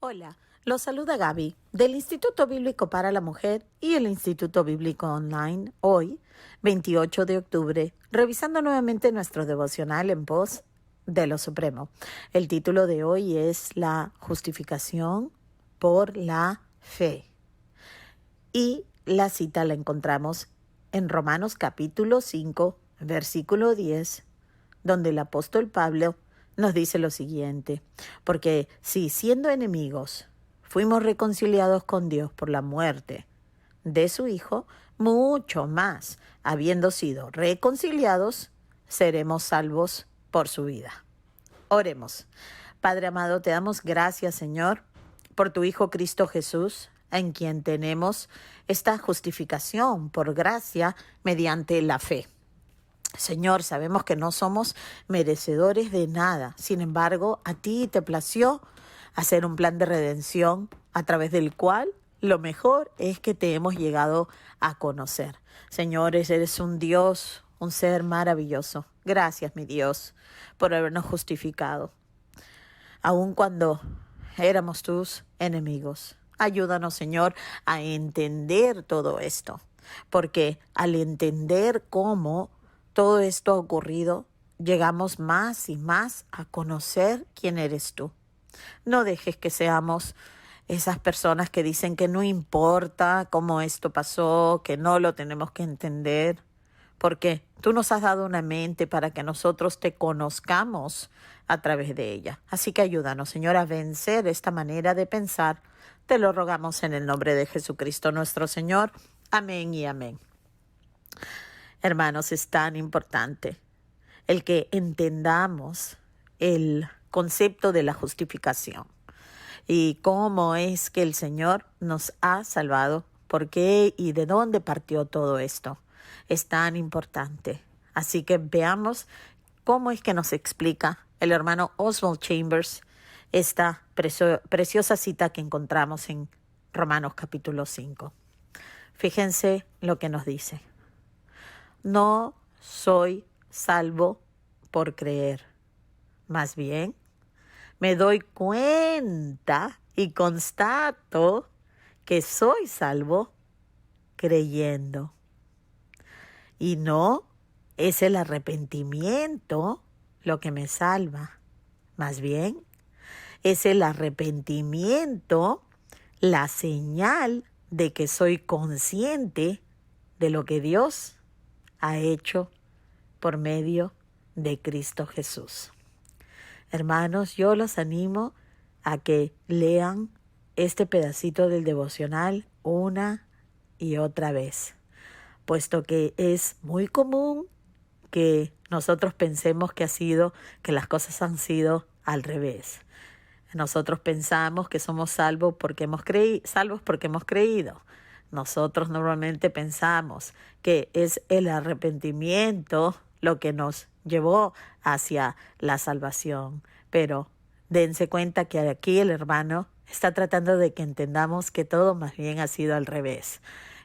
Hola, los saluda Gaby del Instituto Bíblico para la Mujer y el Instituto Bíblico Online. Hoy, 28 de octubre, revisando nuevamente nuestro devocional en pos de lo Supremo. El título de hoy es La justificación por la fe. Y la cita la encontramos en Romanos capítulo 5, versículo 10, donde el apóstol Pablo nos dice lo siguiente: porque si siendo enemigos fuimos reconciliados con Dios por la muerte de su Hijo, mucho más, habiendo sido reconciliados, seremos salvos por su vida. Oremos. Padre amado, te damos gracias, Señor, por tu Hijo Cristo Jesús, en quien tenemos esta justificación por gracia mediante la fe. Señor, sabemos que no somos merecedores de nada. Sin embargo, a ti te plació hacer un plan de redención a través del cual lo mejor es que te hemos llegado a conocer. Señor, eres un Dios, un ser maravilloso. Gracias, mi Dios, por habernos justificado, aun cuando éramos tus enemigos. Ayúdanos, Señor, a entender todo esto, porque al entender cómo todo esto ha ocurrido, llegamos más y más a conocer quién eres tú. No dejes que seamos esas personas que dicen que no importa cómo esto pasó, que no lo tenemos que entender, porque tú nos has dado una mente para que nosotros te conozcamos a través de ella. Así que ayúdanos, Señor, a vencer esta manera de pensar. Te lo rogamos en el nombre de Jesucristo nuestro Señor. Amén y amén. Hermanos, es tan importante el que entendamos el concepto de la justificación y cómo es que el Señor nos ha salvado, por qué y de dónde partió todo esto. Es tan importante. Así que veamos cómo es que nos explica el hermano Oswald Chambers esta preciosa cita que encontramos en Romanos capítulo 5. Fíjense lo que nos dice. No soy salvo por creer. Más bien, me doy cuenta y constato que soy salvo creyendo. Y no es el arrepentimiento lo que me salva. Más bien, es el arrepentimiento la señal de que soy consciente de lo que Dios ha hecho por medio de Cristo Jesús. Hermanos, yo los animo a que lean este pedacito del devocional una y otra vez, puesto que es muy común que nosotros pensemos que las cosas han sido al revés. Nosotros pensamos que somos salvos porque hemos creído. Nosotros normalmente pensamos que es el arrepentimiento lo que nos llevó hacia la salvación. Pero dense cuenta que aquí el hermano está tratando de que entendamos que todo más bien ha sido al revés,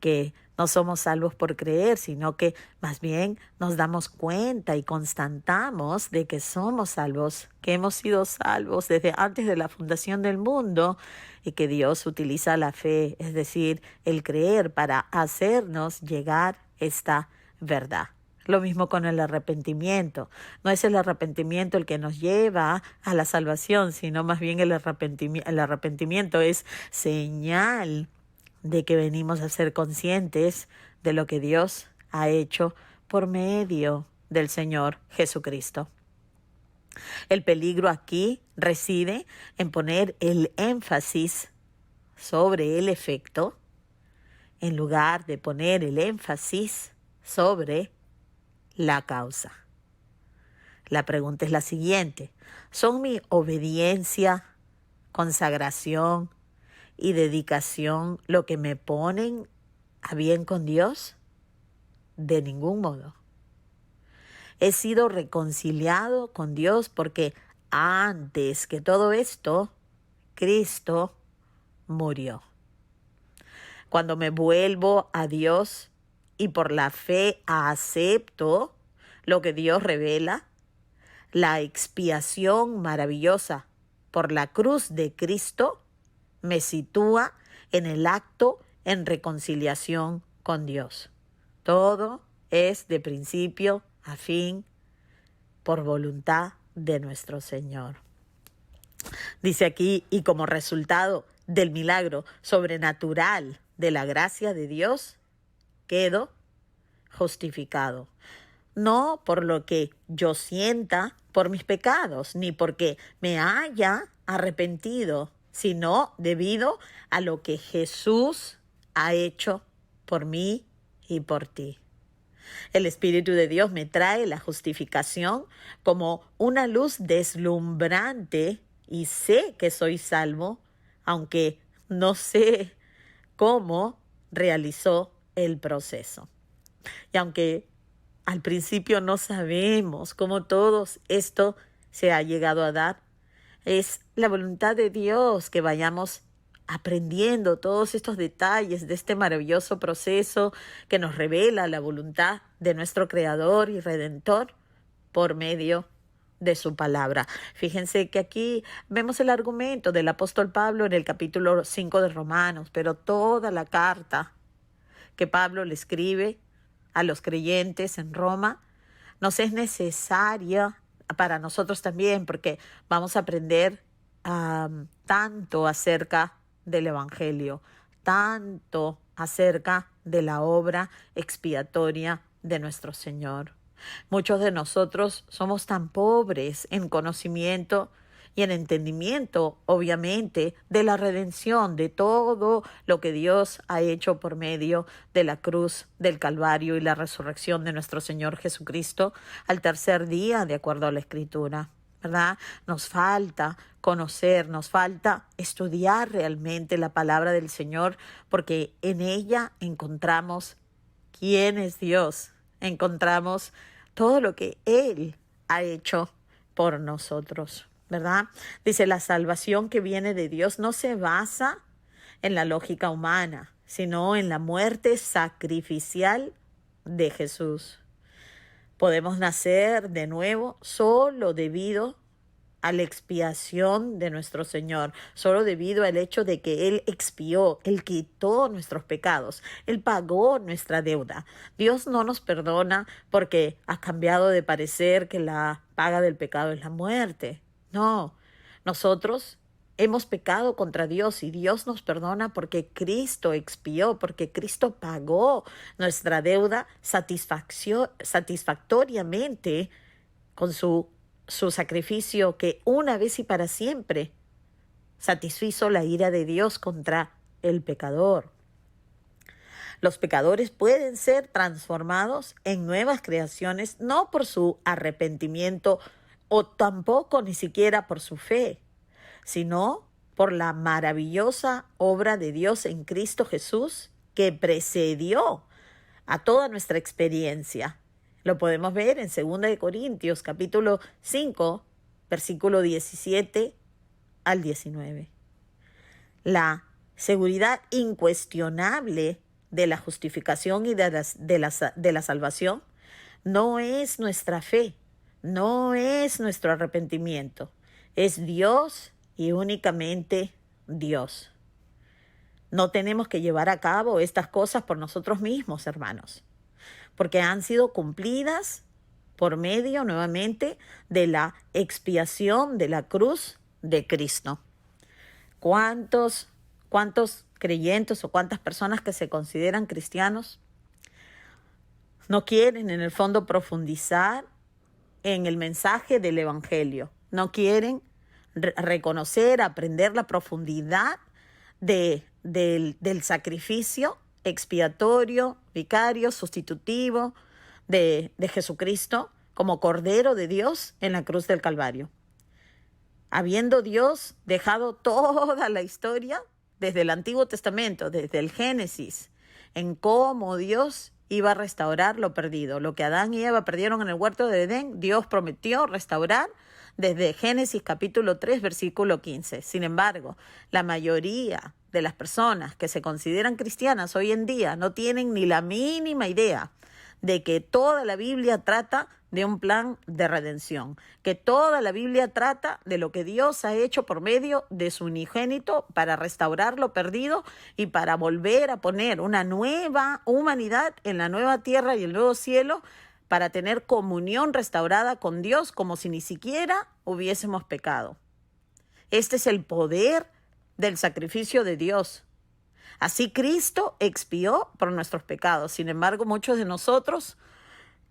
que no somos salvos por creer, sino que más bien nos damos cuenta y constatamos de que somos salvos, que hemos sido salvos desde antes de la fundación del mundo y que Dios utiliza la fe, es decir, el creer para hacernos llegar esta verdad. Lo mismo con el arrepentimiento. No es el arrepentimiento el que nos lleva a la salvación, sino más bien el arrepentimiento es señal de que venimos a ser conscientes de lo que Dios ha hecho por medio del Señor Jesucristo. El peligro aquí reside en poner el énfasis sobre el efecto en lugar de poner el énfasis sobre la causa. La pregunta es la siguiente: ¿son mi obediencia, consagración y dedicación lo que me ponen a bien con Dios? De ningún modo. He sido reconciliado con Dios porque antes que todo esto, Cristo murió. Cuando me vuelvo a Dios y por la fe acepto lo que Dios revela, la expiación maravillosa por la cruz de Cristo me sitúa en el acto en reconciliación con Dios. Todo es de principio a fin por voluntad de nuestro Señor. Dice aquí, y como resultado del milagro sobrenatural de la gracia de Dios, quedo justificado. No por lo que yo sienta por mis pecados, ni porque me haya arrepentido, sino debido a lo que Jesús ha hecho por mí y por ti. El Espíritu de Dios me trae la justificación como una luz deslumbrante y sé que soy salvo, aunque no sé cómo realizó el proceso. Y aunque al principio no sabemos cómo todo esto se ha llegado a dar, es la voluntad de Dios que vayamos aprendiendo todos estos detalles de este maravilloso proceso que nos revela la voluntad de nuestro Creador y Redentor por medio de su palabra. Fíjense que aquí vemos el argumento del apóstol Pablo en el capítulo 5 de Romanos, pero toda la carta que Pablo le escribe a los creyentes en Roma nos es necesaria para nosotros también, porque vamos a aprender tanto acerca del Evangelio, tanto acerca de la obra expiatoria de nuestro Señor. Muchos de nosotros somos tan pobres en conocimiento y en entendimiento, obviamente, de la redención, de todo lo que Dios ha hecho por medio de la cruz del Calvario y la resurrección de nuestro Señor Jesucristo al tercer día, de acuerdo a la Escritura, ¿verdad? Nos falta conocer, nos falta estudiar realmente la palabra del Señor, porque en ella encontramos quién es Dios, encontramos todo lo que Él ha hecho por nosotros, ¿verdad? Dice, la salvación que viene de Dios no se basa en la lógica humana, sino en la muerte sacrificial de Jesús. Podemos nacer de nuevo solo debido a la expiación de nuestro Señor, solo debido al hecho de que Él expió, Él quitó nuestros pecados, Él pagó nuestra deuda. Dios no nos perdona porque has cambiado de parecer que la paga del pecado es la muerte. No, nosotros hemos pecado contra Dios y Dios nos perdona porque Cristo expió, porque Cristo pagó nuestra deuda satisfactoriamente con su sacrificio que una vez y para siempre satisfizo la ira de Dios contra el pecador. Los pecadores pueden ser transformados en nuevas creaciones no por su arrepentimiento o tampoco ni siquiera por su fe, sino por la maravillosa obra de Dios en Cristo Jesús que precedió a toda nuestra experiencia. Lo podemos ver en 2 Corintios, capítulo 5, versículo 17 al 19. La seguridad incuestionable de la justificación y de la salvación no es nuestra fe, no es nuestro arrepentimiento, es Dios y únicamente Dios. No tenemos que llevar a cabo estas cosas por nosotros mismos, hermanos, porque han sido cumplidas por medio, nuevamente, de la expiación de la cruz de Cristo. ¿Cuántos creyentes o cuántas personas que se consideran cristianos no quieren en el fondo profundizar en el mensaje del Evangelio? No quieren reconocer, aprender la profundidad del sacrificio expiatorio, vicario, sustitutivo de Jesucristo como Cordero de Dios en la cruz del Calvario. Habiendo Dios dejado toda la historia desde el Antiguo Testamento, desde el Génesis, en cómo Dios iba a restaurar lo perdido. Lo que Adán y Eva perdieron en el huerto de Edén, Dios prometió restaurar desde Génesis capítulo 3, versículo 15. Sin embargo, la mayoría de las personas que se consideran cristianas hoy en día no tienen ni la mínima idea de que toda la Biblia trata de un plan de redención, que toda la Biblia trata de lo que Dios ha hecho por medio de su unigénito para restaurar lo perdido y para volver a poner una nueva humanidad en la nueva tierra y el nuevo cielo, para tener comunión restaurada con Dios como si ni siquiera hubiésemos pecado. Este es el poder del sacrificio de Dios. Así Cristo expió por nuestros pecados. Sin embargo, muchos de nosotros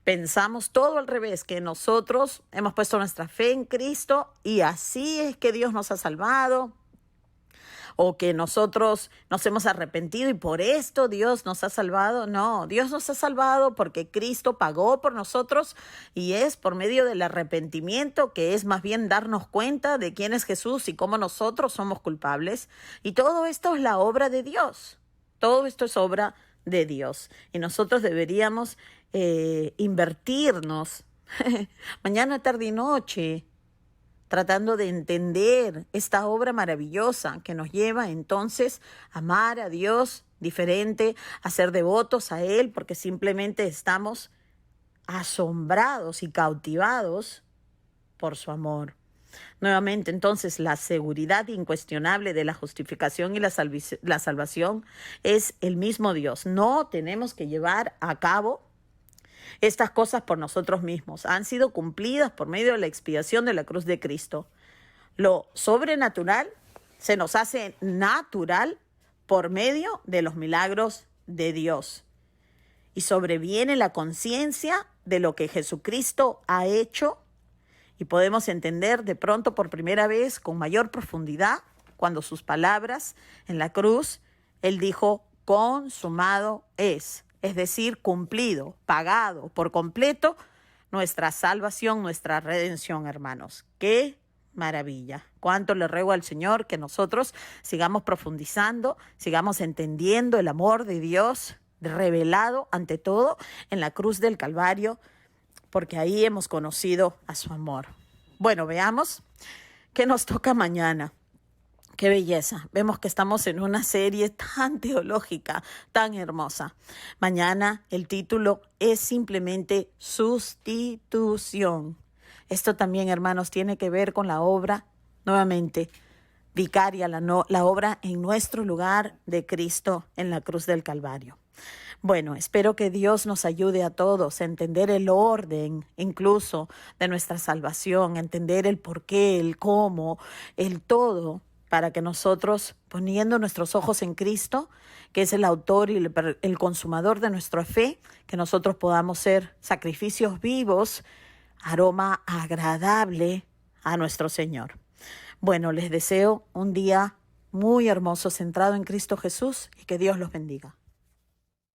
pensamos todo al revés, que nosotros hemos puesto nuestra fe en Cristo y así es que Dios nos ha salvado, o que nosotros nos hemos arrepentido y por esto Dios nos ha salvado. No, Dios nos ha salvado porque Cristo pagó por nosotros y es por medio del arrepentimiento, que es más bien darnos cuenta de quién es Jesús y cómo nosotros somos culpables. Y todo esto es la obra de Dios. Todo esto es obra de Dios. Y nosotros deberíamos invertirnos mañana, tarde y noche tratando de entender esta obra maravillosa que nos lleva entonces a amar a Dios diferente, a ser devotos a Él, porque simplemente estamos asombrados y cautivados por su amor. Nuevamente, entonces, la seguridad incuestionable de la justificación y la salvación es el mismo Dios. No tenemos que llevar a cabo estas cosas por nosotros mismos. Han sido cumplidas por medio de la expiación de la cruz de Cristo. Lo sobrenatural se nos hace natural por medio de los milagros de Dios. Y sobreviene la conciencia de lo que Jesucristo ha hecho y podemos entender de pronto por primera vez con mayor profundidad cuando sus palabras en la cruz, Él dijo, consumado es decir, cumplido, pagado por completo nuestra salvación, nuestra redención, hermanos. ¡Qué maravilla! Cuánto le ruego al Señor que nosotros sigamos profundizando, sigamos entendiendo el amor de Dios revelado ante todo en la cruz del Calvario, porque ahí hemos conocido a su amor. Bueno, veamos qué nos toca mañana. ¡Qué belleza! Vemos que estamos en una serie tan teológica, tan hermosa. Mañana el título es simplemente sustitución. Esto también, hermanos, tiene que ver con la obra, nuevamente, vicaria, la obra en nuestro lugar de Cristo en la cruz del Calvario. Bueno, espero que Dios nos ayude a todos a entender el orden, incluso de nuestra salvación, a entender el por qué, el cómo, el todo, para que nosotros, poniendo nuestros ojos en Cristo, que es el autor y el consumador de nuestra fe, que nosotros podamos ser sacrificios vivos, aroma agradable a nuestro Señor. Bueno, les deseo un día muy hermoso, centrado en Cristo Jesús, y que Dios los bendiga.